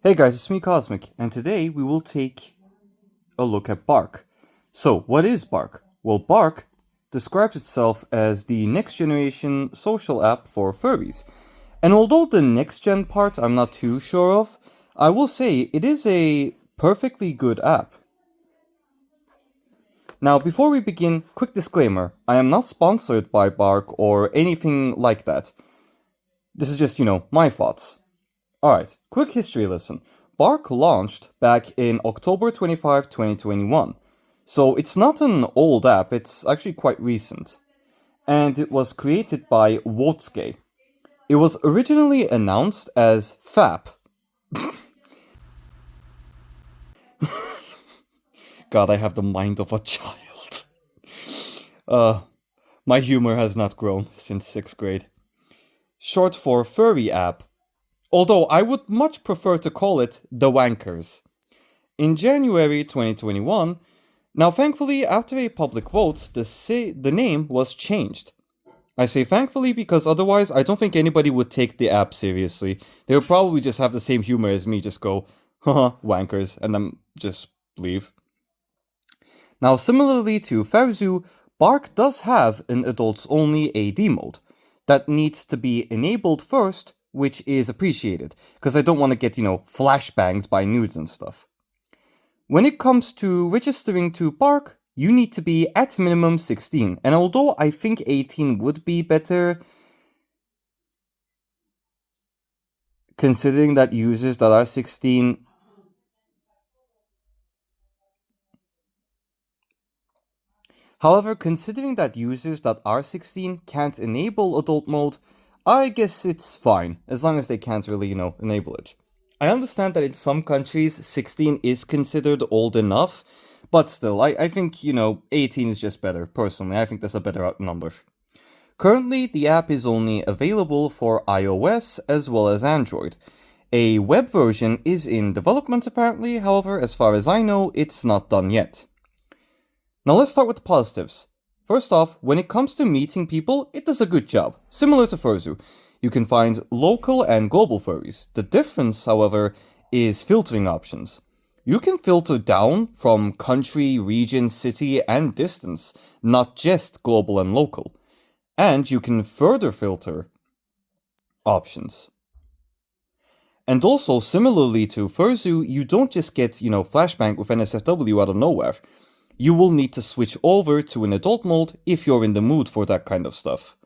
Hey guys, it's me Cosmic, and today we will take a look at Barq. So, what is Barq? Well, Barq describes itself as the next generation social app for furries. And although the next gen part I'm not too sure of, I will say it is a perfectly good app. Now, before we begin, quick disclaimer I am not sponsored by Barq or anything like that. This is just, my thoughts. Alright, quick history lesson. Barq launched back in October 25, 2021. So it's not an old app, it's actually quite recent. And it was created by Wotsuke. It was originally announced as FAP. God, I have the mind of a child. Uh, my humor has not grown since 6th grade. Short for Furry App, although I would much prefer to call it The Wankers. In January 2021, now thankfully after a public vote, the name was changed. I say thankfully because otherwise I don't think anybody would take the app seriously. They would probably just have the same humor as me, just go, haha, wankers, and then just leave. Now similarly to Farzu, Barq does have an adults only AD mode that needs to be enabled first, which is appreciated, because I don't want to get, flashbanged by nudes and stuff. When it comes to registering to Barq, you need to be at minimum 16, and although I think 18 would be better, considering that users that are 16 However, considering that users that are 16 can't enable adult mode, I guess it's fine, as long as they can't really, enable it. I understand that in some countries 16 is considered old enough, but still, I think, 18 is just better, personally. I think that's a better number. Currently, the app is only available for iOS as well as Android. A web version is in development apparently, however, as far as I know, it's not done yet. Now let's start with the positives. First off, when it comes to meeting people, it does a good job, similar to Furzu. You can find local and global furries. The difference, however, is filtering options. You can filter down from country, region, city, and distance, not just global and local. And you can further filter options. And also, similarly to Furzu, you don't just get, flashbang with NSFW out of nowhere. You will need to switch over to an adult mode if you're in the mood for that kind of stuff.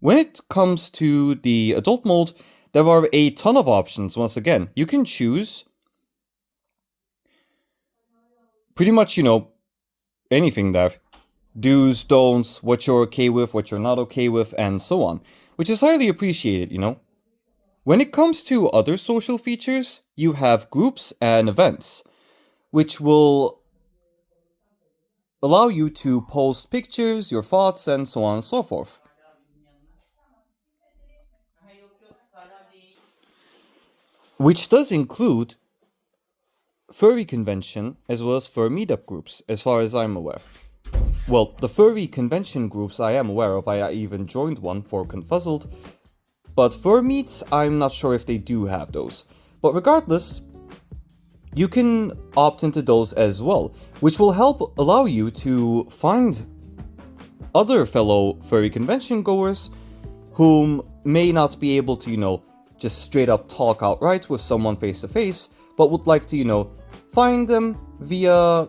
When it comes to the adult mode, there are a ton of options. Once again, you can choose pretty much, anything there. Do's, don'ts, what you're okay with, what you're not okay with, and so on, which is highly appreciated, When it comes to other social features, you have groups and events, which will allow you to post pictures, your thoughts, and so on and so forth. Which does include furry convention as well as fur meetup groups, as far as I'm aware. Well, the furry convention groups I am aware of, I even joined one for Confuzzled, but fur meets, I'm not sure if they do have those. But regardless, you can opt into those as well, which will help allow you to find other fellow furry convention goers whom may not be able to, just straight up talk outright with someone face to face, but would like to, find them via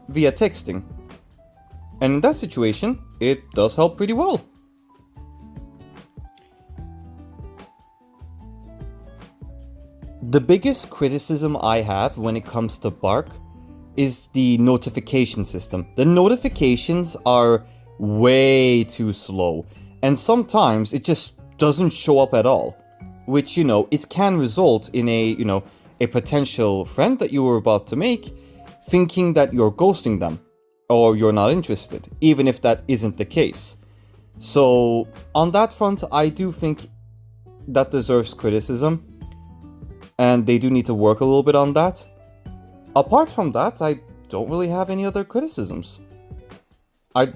texting. And in that situation, it does help pretty well. The biggest criticism I have when it comes to Barq is the notification system. The notifications are way too slow, and sometimes it just doesn't show up at all, which, it can result in a potential friend that you were about to make thinking that you're ghosting them or you're not interested, even if that isn't the case. So, on that front, I do think that deserves criticism, and they do need to work a little bit on that. Apart from that, I don't really have any other criticisms. I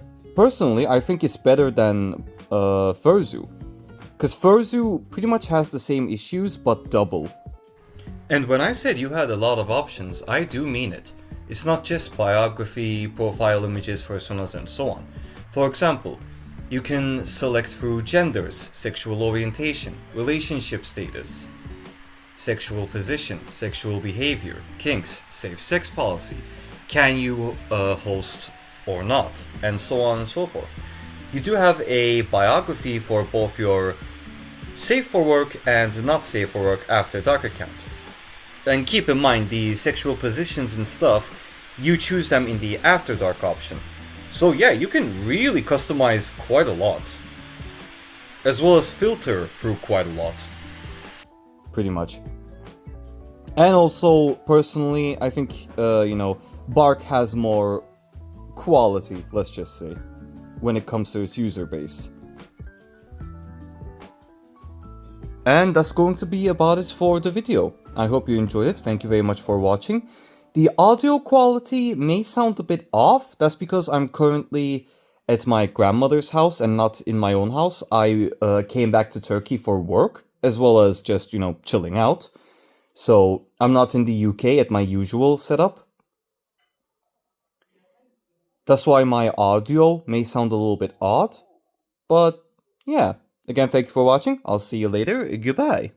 think it's better than Furzu. Because Furzu pretty much has the same issues, but double. And when I said you had a lot of options, I do mean it. It's not just biography, profile images, personas, and so on. For example, you can select through genders, sexual orientation, relationship status, sexual position, sexual behavior, kinks, safe sex policy, can you host or not, and so on and so forth. You do have a biography for both your safe for work and not safe for work after dark account. And keep in mind, the sexual positions and stuff, you choose them in the after dark option. So yeah, you can really customize quite a lot. As well as filter through quite a lot. Pretty much. And also, personally, I think, Barq has more quality, let's just say, when it comes to its user base. And that's going to be about it for the video. I hope you enjoyed it. Thank you very much for watching. The audio quality may sound a bit off. That's because I'm currently at my grandmother's house and not in my own house. I came back to Turkey for work, as well as just, chilling out. So I'm not in the UK at my usual setup. That's why my audio may sound a little bit odd. But yeah, again, thank you for watching. I'll see you later. Goodbye.